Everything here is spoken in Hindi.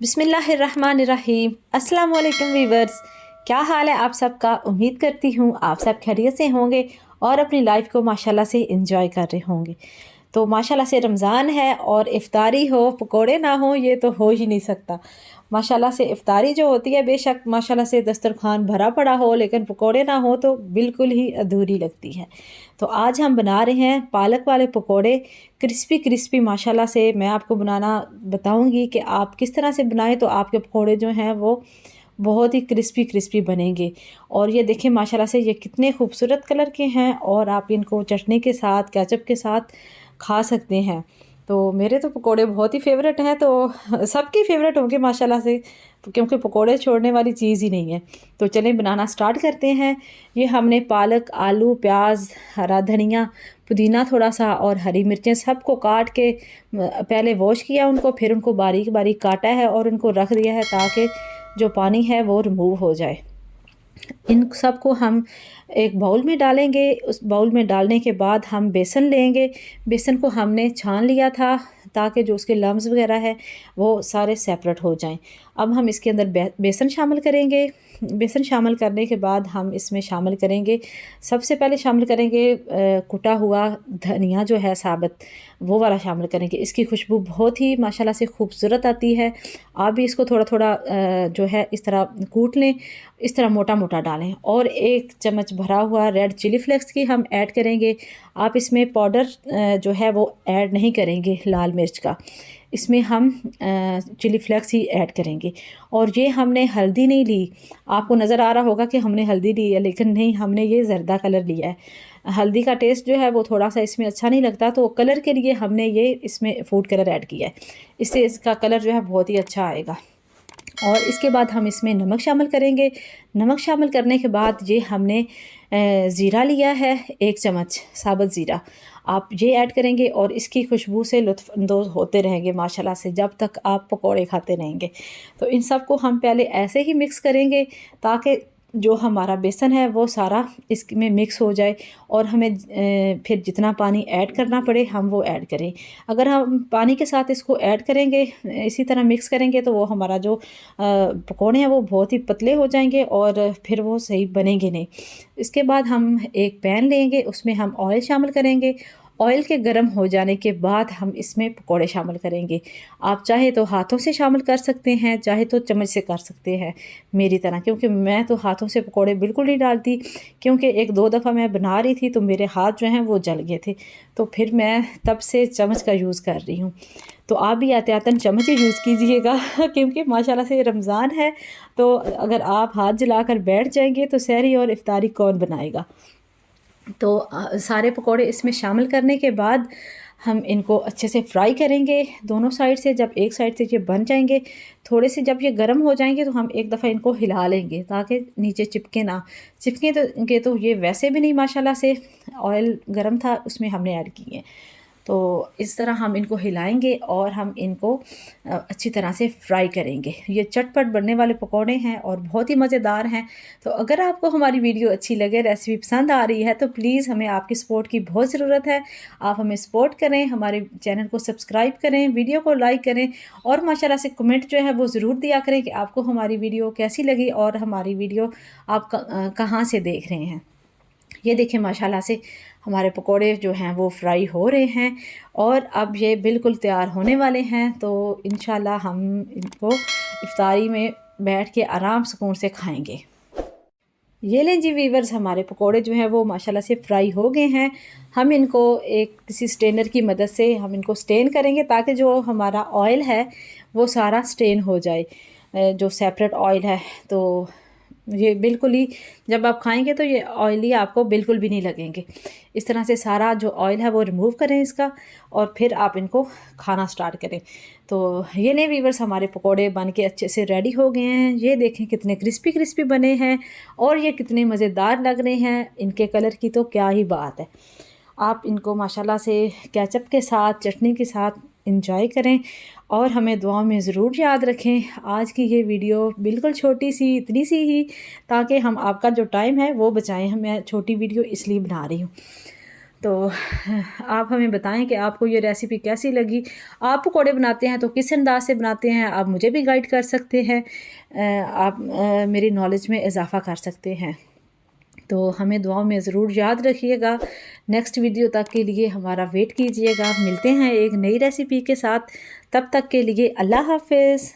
बिस्मिल्लाहिर्रहमानिर्रहीम। अस्सलाम वालेकुम वीवर्स, क्या हाल है आप सबका। उम्मीद करती हूँ आप सब खैरियत से होंगे और अपनी लाइफ को माशाल्लाह से एंजॉय कर रहे होंगे। तो माशाल्लाह से रमज़ान है और इफ़्तारी हो, पकोड़े ना हो, ये तो हो ही नहीं सकता। माशाल्लाह से इफ़्तारी जो होती है, बेशक माशाल्लाह से दस्तरखान भरा पड़ा हो, लेकिन पकोड़े ना हो तो बिल्कुल ही अधूरी लगती है। तो आज हम बना रहे हैं पालक वाले पकोड़े, क्रिस्पी क्रिस्पी। माशाल्लाह से मैं आपको बनाना बताऊंगी कि आप किस तरह से बनाएं तो आपके पकोड़े जो हैं वो बहुत ही क्रिस्पी क्रिस्पी बनेंगे। और ये देखें माशाल्लाह से ये कितने खूबसूरत कलर के हैं और आप इनको चटनी के साथ, केचप के साथ खा सकते हैं। तो मेरे तो पकोड़े बहुत ही फेवरेट हैं, तो सबके फेवरेट होंगे माशाल्लाह से, क्योंकि पकोड़े छोड़ने वाली चीज़ ही नहीं है। तो चलें बनाना स्टार्ट करते हैं। ये हमने पालक, आलू, प्याज, हरा धनिया, पुदीना थोड़ा सा और हरी मिर्चें सबको काट के पहले वॉश किया उनको, फिर उनको बारीक बारीक काटा है और उनको रख दिया है ताकि जो पानी है वो रिमूव हो जाए। इन सबको हम एक बाउल में डालेंगे। उस बाउल में डालने के बाद हम बेसन लेंगे। बेसन को हमने छान लिया था ताकि जो उसके लम्स वगैरह है वो सारे सेपरेट हो जाएं। अब हम इसके अंदर बेसन शामिल करेंगे। बेसन शामिल करने के बाद हम इसमें शामिल करेंगे, सबसे पहले शामिल करेंगे कुटा हुआ धनिया जो है साबुत, वो वाला शामिल करेंगे। इसकी खुशबू बहुत ही माशाल्लाह से खूबसूरत आती है। आप भी इसको थोड़ा थोड़ा जो है इस तरह कूट लें, इस तरह मोटा मोटा डालें। और 1 चम्मच भरा हुआ रेड चिली फ्लेक्स की हम ऐड करेंगे। आप इसमें पाउडर जो है वो ऐड नहीं करेंगे लाल मिर्च का, इसमें हम चिली फ्लेक्स ही ऐड करेंगे। और ये हमने हल्दी नहीं ली। आपको नज़र आ रहा होगा कि हमने हल्दी ली है, लेकिन नहीं, हमने ये जर्दा कलर लिया है। हल्दी का टेस्ट जो है वो थोड़ा सा इसमें अच्छा नहीं लगता, तो कलर के लिए हमने ये इसमें फूड कलर ऐड किया है। इससे इसका कलर जो है बहुत ही अच्छा आएगा। और इसके बाद हम इसमें नमक शामिल करेंगे। नमक शामिल करने के बाद ये हमने ज़ीरा लिया है, 1 चम्मच साबुत ज़ीरा, आप ये ऐड करेंगे और इसकी खुशबू से लुत्फ़अंदोज़ होते रहेंगे माशाल्लाह से जब तक आप पकोड़े खाते रहेंगे। तो इन सब को हम पहले ऐसे ही मिक्स करेंगे ताकि जो हमारा बेसन है वो सारा इसमें मिक्स हो जाए और हमें फिर जितना पानी ऐड करना पड़े हम वो ऐड करें। अगर हम पानी के साथ इसको ऐड करेंगे, इसी तरह मिक्स करेंगे, तो वो हमारा जो पकौड़े हैं वो बहुत ही पतले हो जाएंगे और फिर वो सही बनेंगे नहीं। इसके बाद हम एक पैन लेंगे, उसमें हम ऑयल शामिल करेंगे। ऑयल के गर्म हो जाने के बाद हम इसमें पकोड़े शामिल करेंगे। आप चाहे तो हाथों से शामिल कर सकते हैं, चाहे तो चम्मच से कर सकते हैं मेरी तरह, क्योंकि मैं तो हाथों से पकोड़े बिल्कुल नहीं डालती, क्योंकि 1-2 दफ़ा मैं बना रही थी तो मेरे हाथ जो हैं वो जल गए थे, तो फिर मैं तब से चम्मच का यूज़ कर रही हूँ। तो आप भी एहतियातन चम्मच ही यूज़ कीजिएगा क्योंकि माशाल्लाह से रमज़ान है, तो अगर आप हाथ जलाकर बैठ जाएंगे तो सहरी और इफ्तारी कौन बनाएगा। तो सारे पकोड़े इसमें शामिल करने के बाद हम इनको अच्छे से फ्राई करेंगे दोनों साइड से। जब एक साइड से ये बन जाएंगे, थोड़े से जब ये गर्म हो जाएंगे, तो हम एक दफ़ा इनको हिला लेंगे ताकि नीचे चिपके ना। तो ये वैसे भी नहीं, माशाल्लाह से ऑयल गर्म था उसमें हमने ऐड किए। तो इस तरह हम इनको हिलाएंगे और हम इनको अच्छी तरह से फ्राई करेंगे। ये चटपट बनने वाले पकौड़े हैं और बहुत ही मज़ेदार हैं। तो अगर आपको हमारी वीडियो अच्छी लगे, रेसिपी पसंद आ रही है, तो प्लीज़ हमें आपकी सपोर्ट की बहुत ज़रूरत है। आप हमें सपोर्ट करें, हमारे चैनल को सब्सक्राइब करें, वीडियो को लाइक करें और माशाल्लाह से कमेंट जो है वो ज़रूर दिया करें कि आपको हमारी वीडियो कैसी लगी और हमारी वीडियो आप कहाँ से देख रहे हैं। ये देखें माशाल्लाह से हमारे पकोड़े जो हैं वो फ्राई हो रहे हैं और अब ये बिल्कुल तैयार होने वाले हैं। तो इंशाल्लाह हम इनको इफ्तारी में बैठ के आराम सुकून से खाएंगे। ये लें जी वीवर्स, हमारे पकोड़े जो हैं वो माशाल्लाह से फ्राई हो गए हैं। हम इनको एक किसी स्टेनर की मदद से हम इनको स्टेन करेंगे ताकि जो हमारा ऑयल है वो सारा स्टेन हो जाए, जो सेपरेट ऑयल है। तो ये बिल्कुल ही जब आप खाएंगे तो ये ऑयली आपको बिल्कुल भी नहीं लगेंगे। इस तरह से सारा जो ऑयल है वो रिमूव करें इसका और फिर आप इनको खाना स्टार्ट करें। तो ये नहीं वीवर्स, हमारे पकोड़े बन के अच्छे से रेडी हो गए हैं। ये देखें कितने क्रिस्पी क्रिस्पी बने हैं और ये कितने मज़ेदार लग रहे हैं। इनके कलर की तो क्या ही बात है। आप इनको माशाल्लाह से केचप के साथ, चटनी के साथ इंजॉय करें और हमें दुआओं में ज़रूर याद रखें। आज की ये वीडियो बिल्कुल छोटी सी, इतनी सी ही, ताकि हम आपका जो टाइम है वो बचाएं। मैं छोटी वीडियो इसलिए बना रही हूँ। तो आप हमें बताएं कि आपको ये रेसिपी कैसी लगी। आप पकौड़े बनाते हैं तो किस अंदाज से बनाते हैं, आप मुझे भी गाइड कर सकते हैं, आप मेरी नॉलेज में इजाफ़ा कर सकते हैं। तो हमें दुआओं में ज़रूर याद रखिएगा। नेक्स्ट वीडियो तक के लिए हमारा वेट कीजिएगा। मिलते हैं एक नई रेसिपी के साथ, तब तक के लिए अल्लाह हाफ़िज़।